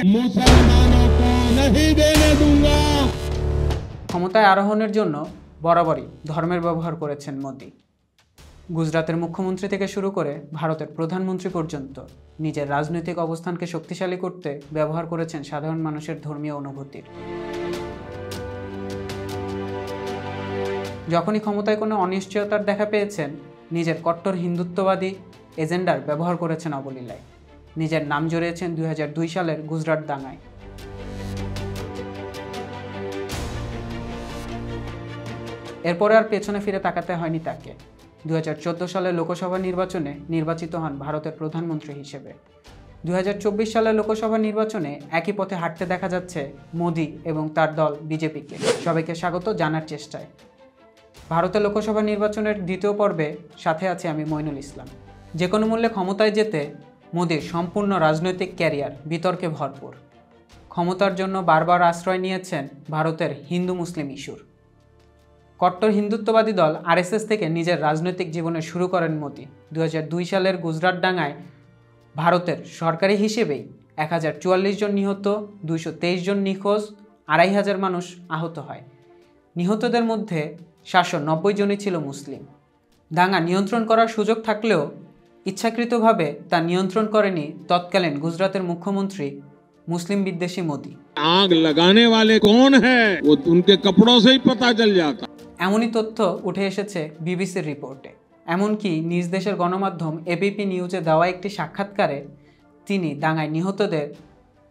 मुसलमानों को नहीं देने दूंगा। ক্ষমতায় আরোহণের জন্য বরাবরই ধর্মের ব্যবহার করেছেন মোদি। গুজরাতের মুখ্যমন্ত্রী থেকে শুরু করে ভারতের প্রধানমন্ত্রী পর্যন্ত নিজের রাজনৈতিক অবস্থানকে শক্তিশালী করতে ব্যবহার করেছেন সাধারণ মানুষের ধর্মীয় অনুভূতির। যখনই ক্ষমতায় কোনো অনিশ্চয়তার দেখা পেয়েছেন, নিজের কট্টর হিন্দুত্ববাদী এজেন্ডার ব্যবহার করেছেন অবলীলায়। নিজের নাম জড়িয়েছেন 2002 সালের গুজরাট দাঙ্গায়। এরপরে আর পেছনে ফিরে তাকাতে হয়নি তাকে। 2014 সালের লোকসভা নির্বাচনে নির্বাচিত হন ভারতের প্রধানমন্ত্রী হিসেবে। 2024 সালের লোকসভা নির্বাচনে একই পথে হাঁটতে দেখা যাচ্ছে মোদি এবং তার দল বিজেপিকে। সবাইকে স্বাগত জানার চেষ্টায়। ভারতের লোকসভা নির্বাচনের দ্বিতীয় পর্বে সাথে আছে আমি মইনুল ইসলাম। যে কোনো মূল্যে ক্ষমতায় যেতে মোদির সম্পূর্ণ রাজনৈতিক ক্যারিয়ার বিতর্কে ভরপুর। ক্ষমতার জন্য বারবার আশ্রয় নিয়েছেন ভারতের হিন্দু মুসলিম ইস্যুর। কট্টর হিন্দুত্ববাদী দল আরএসএস থেকে নিজের রাজনৈতিক জীবনে শুরু করেন মোদি। 2002 সালের গুজরাট দাঙ্গায় ভারতের সরকারি হিসেবেই 1044 জন নিহত, 223 জন নিখোঁজ, 2500 মানুষ আহত হয়। নিহতদের মধ্যে 790 জনই ছিল মুসলিম। দাঙ্গা নিয়ন্ত্রণ করার সুযোগ থাকলেও ইচ্ছাকৃতভাবে তা নিয়ন্ত্রণ করেনি তৎকালীন গুজরাতের মুখ্যমন্ত্রী মুসলিম বিদ্বেষী মোদি। आग लगाने वाले कौन है वो उनके कपड़ों से ही पता चल जाता। এমনই তথ্য উঠে এসেছে বিবিসির রিপোর্টে। এমনকি নিজ দেশের গণমাধ্যম এবিপি নিউজে দেওয়া একটি সাক্ষাৎকারে তিনি দাঙ্গায় নিহতদের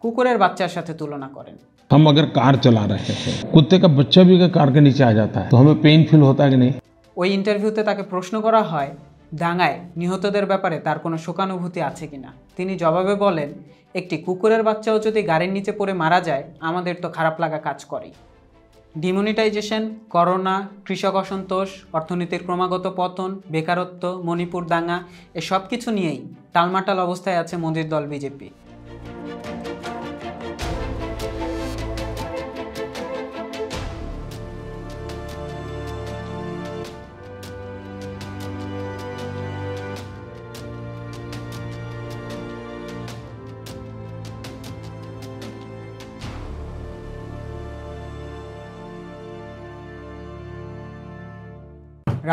কুকুরের বাচ্চার সাথে তুলনা করেন। हम अगर कार चला रहे थे, कुत्ते का बच्चा भी अगर कार के नीचे आ जाता है तो हमें पेन फील होता है कि नहीं? ওই ইন্টারভিউতে তাকে প্রশ্ন করা হয় দাঙ্গায় নিহতদের ব্যাপারে তার কোনো শোকানুভূতি আছে কিনা। তিনি জবাবে বলেন, একটি কুকুরের বাচ্চাও যদি গাড়ির নিচে পড়ে মারা যায় আমাদের তো খারাপ লাগা কাজ করেই। ডিমনিটাইজেশন, করোনা, কৃষক অসন্তোষ, অর্থনীতির ক্রমাগত পতন, বেকারত্ব, মণিপুর দাঙ্গা এসব কিছু নিয়েই টালমাটাল অবস্থায় আছে মোদির দল বিজেপি।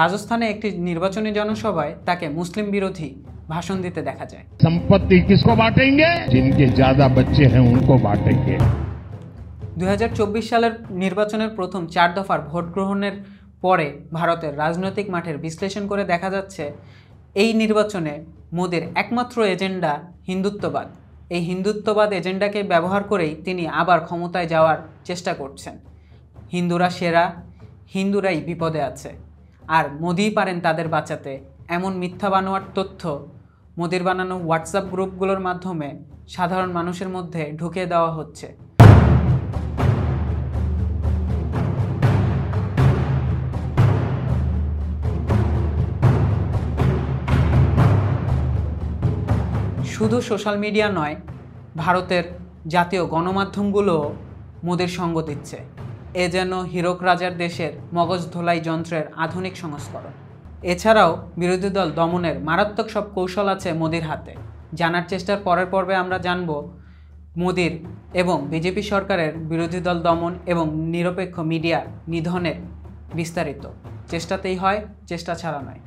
রাজস্থানে একটি নির্বাচনী জনসভায় তাকে মুসলিম বিরোধী ভাষণ দিতে দেখা যায়। संपत्ति किसको बांटेंगे? जिनके ज्यादा बच्चे हैं उनको बांटेंगे। 2024 সালের নির্বাচনের প্রথম 4 দফার ভোট গ্রহণের পরে ভারতের রাজনৈতিক মাঠের বিশ্লেষণ করে দেখা যাচ্ছে এই নির্বাচনে মোদির একমাত্র এজেন্ডা হিন্দুত্ববাদ। এই হিন্দুত্ববাদ এজেন্ডাকে ব্যবহার করেই তিনি আবার ক্ষমতায় যাওয়ার চেষ্টা করছেন। হিন্দুরা সেরা, হিন্দুরাই বিপদে আছে, আর মোদিই পারেন তাদের বাঁচাতে, এমন মিথ্যা বানোয়ার তথ্য মোদির বানানো হোয়াটসঅ্যাপ গ্রুপগুলোর মাধ্যমে সাধারণ মানুষের মধ্যে ঢুকিয়ে দেওয়া হচ্ছে। শুধু সোশ্যাল মিডিয়া নয়, ভারতের জাতীয় গণমাধ্যমগুলোও মোদির সঙ্গ দিচ্ছে। এ যেন হীরক রাজার দেশের মগজ ধোলাই যন্ত্রের আধুনিক সংস্করণ। এছাড়াও বিরোধী দল দমনের মারাত্মক সব কৌশল আছে মোদির হাতে। জানার চেষ্টার পরের পর্বে আমরা জানব মোদির এবং বিজেপি সরকারের বিরোধী দল দমন এবং নিরপেক্ষ মিডিয়া নিধনের বিস্তারিত। চেষ্টাতেই হয়, চেষ্টা ছাড়া নয়।